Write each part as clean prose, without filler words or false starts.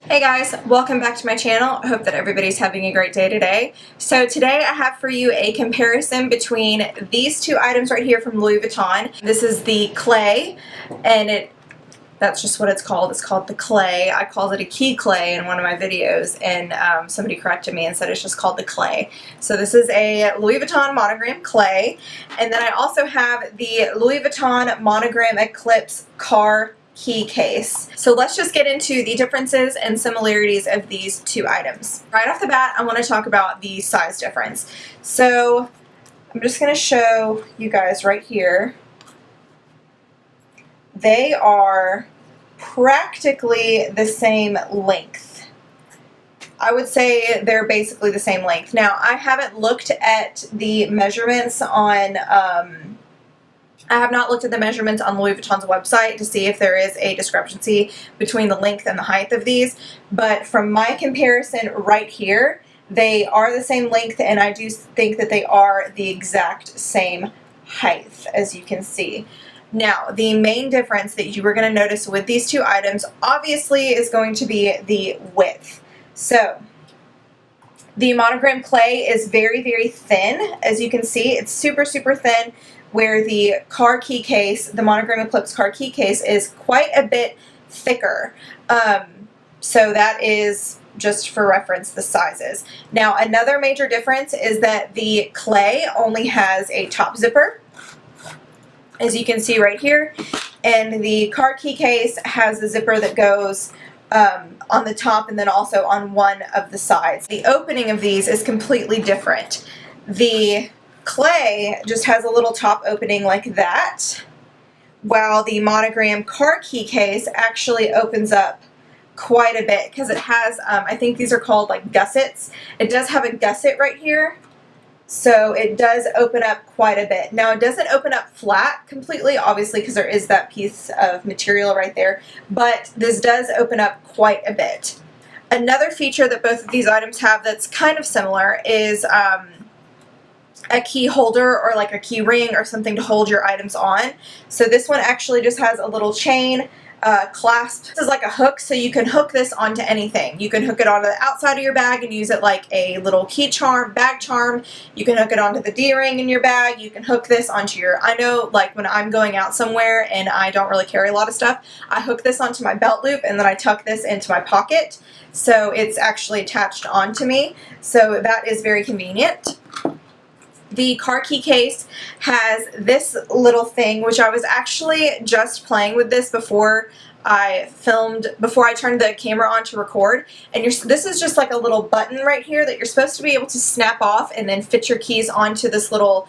Hey guys, welcome back to my channel. I hope that everybody's having a great day today. So today I have for you a comparison between these two items right here from Louis Vuitton. This is the Cles, and that's just what it's called. It's called the Cles. I called it a key clay in one of my videos, and somebody corrected me and said it's just called the Cles. So this is a Louis Vuitton Monogram Cles, and then I also have the Louis Vuitton Monogram Eclipse car key case. So let's just get into the differences and similarities of these two items. Right off the bat, I want to talk about the size difference. So I'm just going to show you guys right here. They are practically the same length. I would say they're basically the same length. Now, I haven't looked at the measurements on I have not looked at the measurements on Louis Vuitton's website to see if there is a discrepancy between the length and the height of these, but from my comparison right here, they are the same length, and I do think that they are the exact same height, as you can see. Now, the main difference that you are going to notice with these two items, obviously, is going to be the width. So, the Monogram Cles is very, very thin. As you can see, it's super, super thin, where the car key case, the Monogram Eclipse car key case, is quite a bit thicker. So that is just for reference the sizes. Now, another major difference is that the Cles only has a top zipper, as you can see right here, and the car key case has a zipper that goes on the top and then also on one of the sides. The opening of these is completely different. The Cles just has a little top opening like that, while the Monogram car key case actually opens up quite a bit because it has, I think these are called like gussets. It does have a gusset right here, so it does open up quite a bit. Now, it doesn't open up flat completely, obviously, because there is that piece of material right there, but this does open up quite a bit. Another feature that both of these items have that's kind of similar is a key holder or like a key ring or something to hold your items on. So this one actually just has a little chain clasp. This is like a hook, so you can hook this onto anything. You can hook it onto the outside of your bag and use it like a little key charm, bag charm. You can hook it onto the D-ring in your bag. You can hook this onto your, I know like when I'm going out somewhere and I don't really carry a lot of stuff, I hook this onto my belt loop and then I tuck this into my pocket. So it's actually attached onto me. So that is very convenient. The car key case has this little thing, which I was actually just playing with this before I turned the camera on to record. And this is just like a little button right here that you're supposed to be able to snap off and then fit your keys onto this little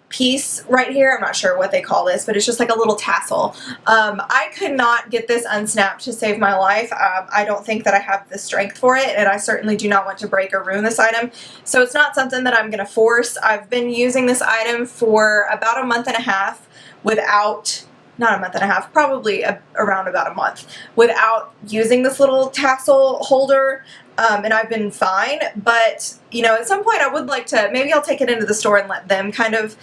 piece right here. I'm not sure what they call this, but it's just like a little tassel. I could not get this unsnapped to save my life. I don't think that I have the strength for it, and I certainly do not want to break or ruin this item. So it's not something that I'm going to force. I've been using this item for about a month and a half without, not a month and a half, probably around about a month, without using this little tassel holder. And I've been fine, but, you know, at some point I would like to, maybe I'll take it into the store and let them kind of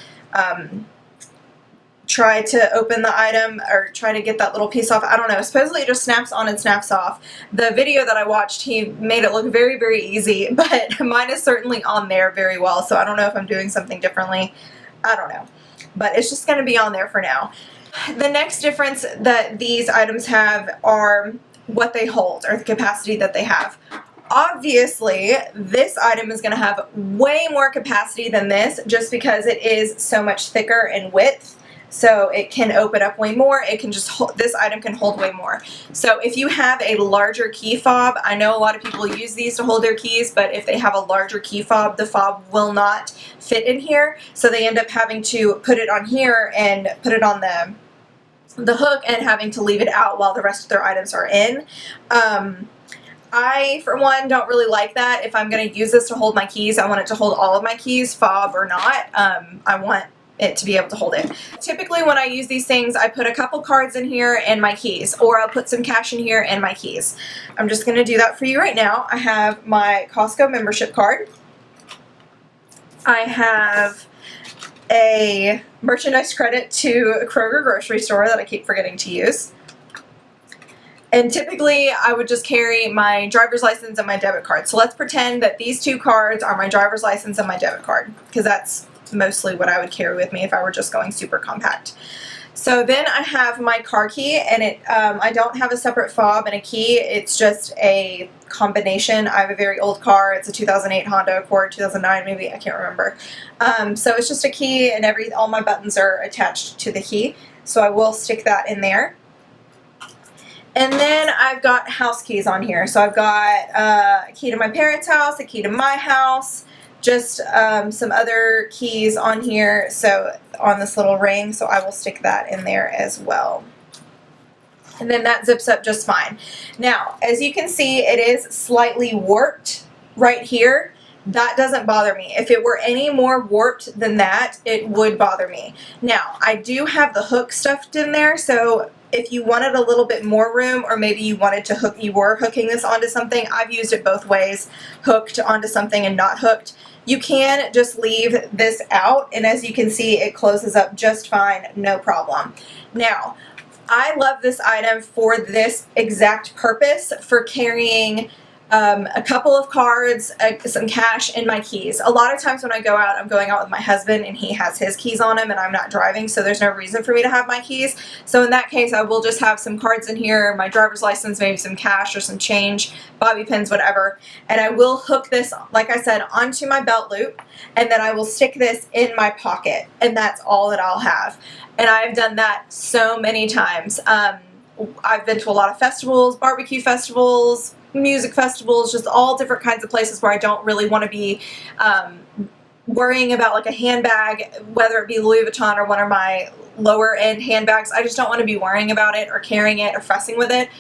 try to open the item or try to get that little piece off. I don't know. Supposedly it just snaps on and snaps off. The video that I watched, he made it look very, very easy, but mine is certainly on there very well, so I don't know if I'm doing something differently. I don't know. But it's just going to be on there for now. The next difference that these items have are what they hold, or the capacity that they have. Obviously, this item is going to have way more capacity than this just because it is so much thicker in width. So it can open up way more. It can just hold, this item can hold way more. So if you have a larger key fob, I know a lot of people use these to hold their keys, but if they have a larger key fob, the fob will not fit in here. So they end up having to put it on here and put it on the hook and having to leave it out while the rest of their items are in. I, for one, don't really like that. If I'm going to use this to hold my keys, I want it to hold all of my keys, fob or not. I want it to be able to hold it. Typically, when I use these things, I put a couple cards in here and my keys, or I'll put some cash in here and my keys. I'm just going to do that for you right now. I have my Costco membership card. I have a merchandise credit to a Kroger grocery store that I keep forgetting to use. And typically I would just carry my driver's license and my debit card. So let's pretend that these two cards are my driver's license and my debit card, because that's mostly what I would carry with me if I were just going super compact. So then I have my car key, and I don't have a separate fob and a key. It's just a combination. I have a very old car. It's a 2008 Honda Accord, 2009 maybe, I can't remember. So it's just a key, and all my buttons are attached to the key. So I will stick that in there. And then I've got house keys on here. So I've got a key to my parents' house, a key to my house, just some other keys on here, so on this little ring, so I will stick that in there as well. And then that zips up just fine. Now, as you can see, it is slightly warped right here. That doesn't bother me. If it were any more warped than that, it would bother me. Now, I do have the hook stuffed in there, so if you wanted a little bit more room, or maybe you wanted to you were hooking this onto something, I've used it both ways, hooked onto something and not hooked. You can just leave this out, and as you can see, it closes up just fine, no problem. Now, I love this item for this exact purpose, for carrying a couple of cards, some cash, and my keys. A lot of times when I go out, I'm going out with my husband and he has his keys on him and I'm not driving, so there's no reason for me to have my keys. So in that case, I will just have some cards in here, my driver's license, maybe some cash or some change, bobby pins, whatever. And I will hook this, like I said, onto my belt loop, and then I will stick this in my pocket, and that's all that I'll have. And I've done that so many times. I've been to a lot of festivals, barbecue festivals, music festivals, just all different kinds of places where I don't really want to be worrying about like a handbag, whether it be Louis Vuitton or one of my lower end handbags. I just don't want to be worrying about it or carrying it or fussing with it.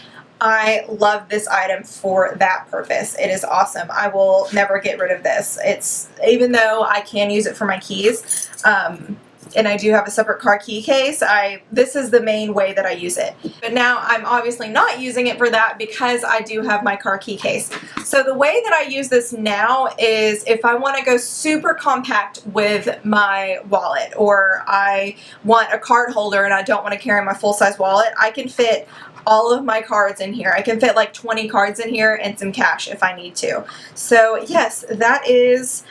I love this item for that purpose. It is awesome. I will never get rid of this. Even though I can use it for my keys, and I do have a separate car key case, this is the main way that I use it. But now I'm obviously not using it for that because I do have my car key case. So the way that I use this now is if I want to go super compact with my wallet, or I want a card holder and I don't want to carry my full-size wallet, I can fit all of my cards in here. I can fit like 20 cards in here and some cash if I need to. So yes, that is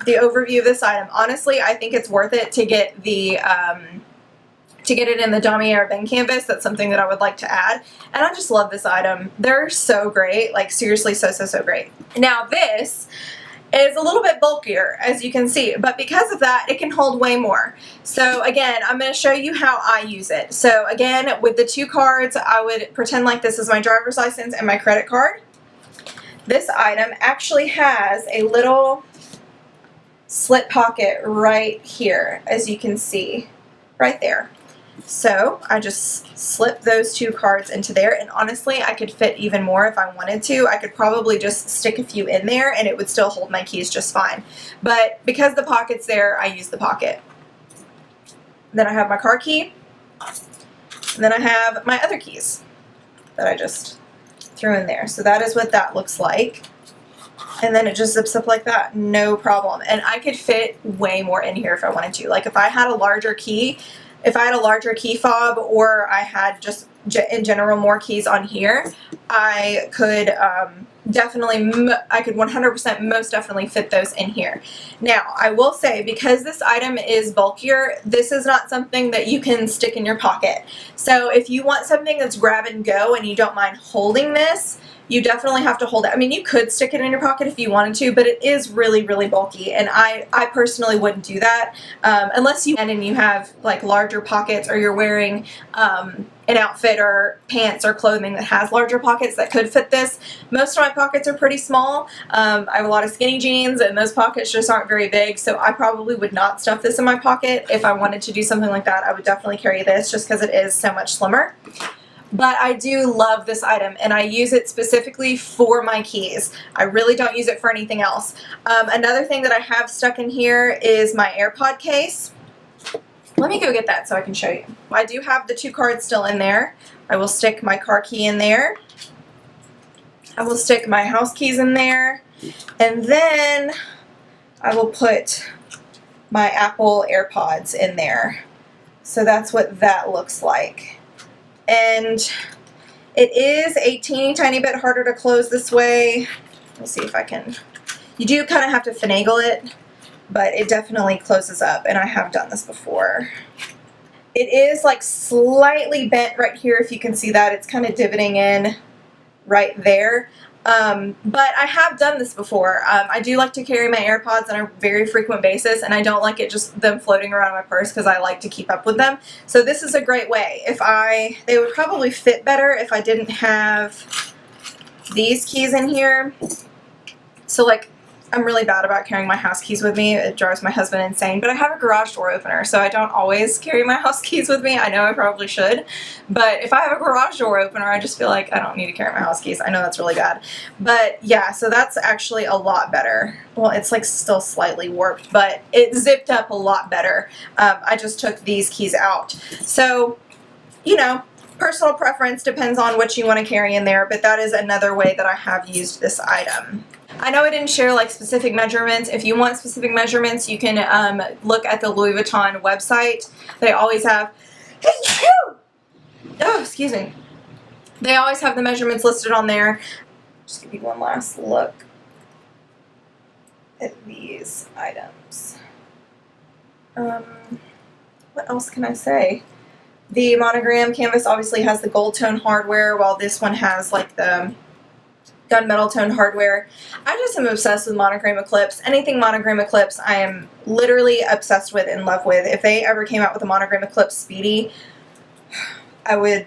the overview of this item. Honestly, I think it's worth it to get it in the Damier Ben canvas. That's something that I would like to add. And I just love this item. They're so great, like seriously so great. Now this is a little bit bulkier, as you can see, but because of that, it can hold way more. So again, I'm going to show you how I use it. So again, with the two cards, I would pretend like this is my driver's license and my credit card. This item actually has a little slit pocket right here, as you can see, right there. So I just slip those two cards into there, and honestly, I could fit even more if I wanted to. I could probably just stick a few in there and it would still hold my keys just fine. But because the pocket's there, I use the pocket. Then I have my car key, and then I have my other keys that I just threw in there. So that is what that looks like. And then it just zips up like that, no problem. And I could fit way more in here if I wanted to. Like if I had a larger key, fob, or I had just in general more keys on here, I could definitely, I could 100% most definitely fit those in here. Now, I will say, because this item is bulkier, this is not something that you can stick in your pocket. So if you want something that's grab and go and you don't mind holding this, you definitely have to hold it. I mean, you could stick it in your pocket if you wanted to, but it is really bulky, and I personally wouldn't do that unless you have like larger pockets, or you're wearing an outfit or pants or clothing that has larger pockets that could fit this. Most of my pockets are pretty small. I have a lot of skinny jeans, and those pockets just aren't very big, so I probably would not stuff this in my pocket. If I wanted to do something like that, I would definitely carry this just because it is so much slimmer. But I do love this item, and I use it specifically for my keys. I really don't use it for anything else. Another thing that I have stuck in here is my AirPod case. Let me go get that so I can show you. I do have the two cards still in there. I will stick my car key in there. I will stick my house keys in there. And then I will put my Apple AirPods in there. So that's what that looks like. And It is a teeny tiny bit harder to close this way. Let's see if I can. You do kind of have to finagle it, but it definitely closes up, and I have done this before. It is like slightly bent right here, if you can see that. It's kind of divoting in right there. But I have done this before. I do like to carry my AirPods on a very frequent basis, and I don't like it just them floating around in my purse because I like to keep up with them. So this is a great way. They would probably fit better if I didn't have these keys in here. So like, I'm really bad about carrying my house keys with me. It drives my husband insane. But I have a garage door opener, so I don't always carry my house keys with me. I know I probably should. But if I have a garage door opener, I just feel like I don't need to carry my house keys. I know that's really bad. But yeah, so that's actually a lot better. Well, it's like still slightly warped, but it zipped up a lot better. I just took these keys out. So, you know, personal preference depends on what you want to carry in there, but that is another way that I have used this item. I know I didn't share like specific measurements. If you want specific measurements, you can look at the Louis Vuitton website. They always have, oh, excuse me. They always have the measurements listed on there. Just give you one last look at these items. What else can I say? The Monogram canvas obviously has the gold tone hardware, while this one has like the gunmetal tone hardware. I just am obsessed with Monogram Eclipse. Anything Monogram Eclipse I am literally obsessed with, in love with. If they ever came out with a Monogram Eclipse Speedy, I would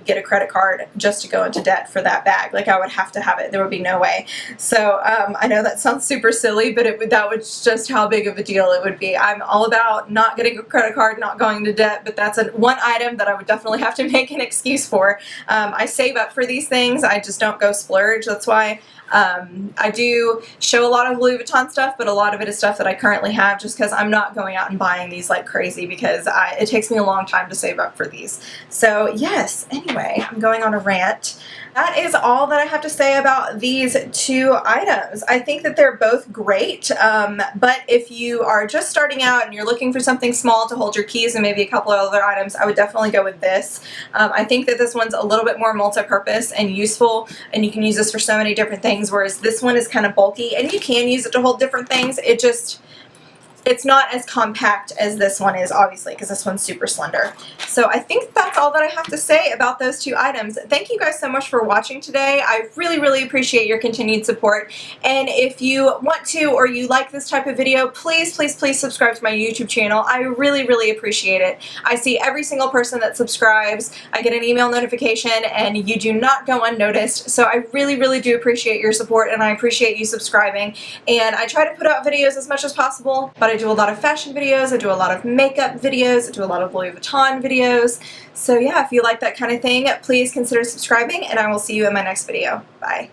get a credit card just to go into debt for that bag. Like, I would have to have it. There would be no way. So I know that sounds super silly, but that was just how big of a deal it would be. I'm all about not getting a credit card, not going to debt, but that's one item that I would definitely have to make an excuse for. I save up for these things. I just don't go splurge. That's why I do show a lot of Louis Vuitton stuff, but a lot of it is stuff that I currently have, just because I'm not going out and buying these like crazy, because it takes me a long time to save up for these. So yes, anyway, I'm going on a rant. That is all that I have to say about these two items. I think that they're both great, but if you are just starting out and you're looking for something small to hold your keys and maybe a couple of other items, I would definitely go with this. I think that this one's a little bit more multi-purpose and useful, and you can use this for so many different things, whereas this one is kind of bulky, and you can use it to hold different things. It's not as compact as this one is, obviously, because this one's super slender. So I think that's all that I have to say about those two items. Thank you guys so much for watching today. I really, really appreciate your continued support. And if you want to, or you like this type of video, please, please, please subscribe to my YouTube channel. I really, really appreciate it. I see every single person that subscribes. I get an email notification, and you do not go unnoticed. So I really, really do appreciate your support, and I appreciate you subscribing. And I try to put out videos as much as possible, but I do a lot of fashion videos, I do a lot of makeup videos, I do a lot of Louis Vuitton videos. So yeah, if you like that kind of thing, please consider subscribing, and I will see you in my next video. Bye.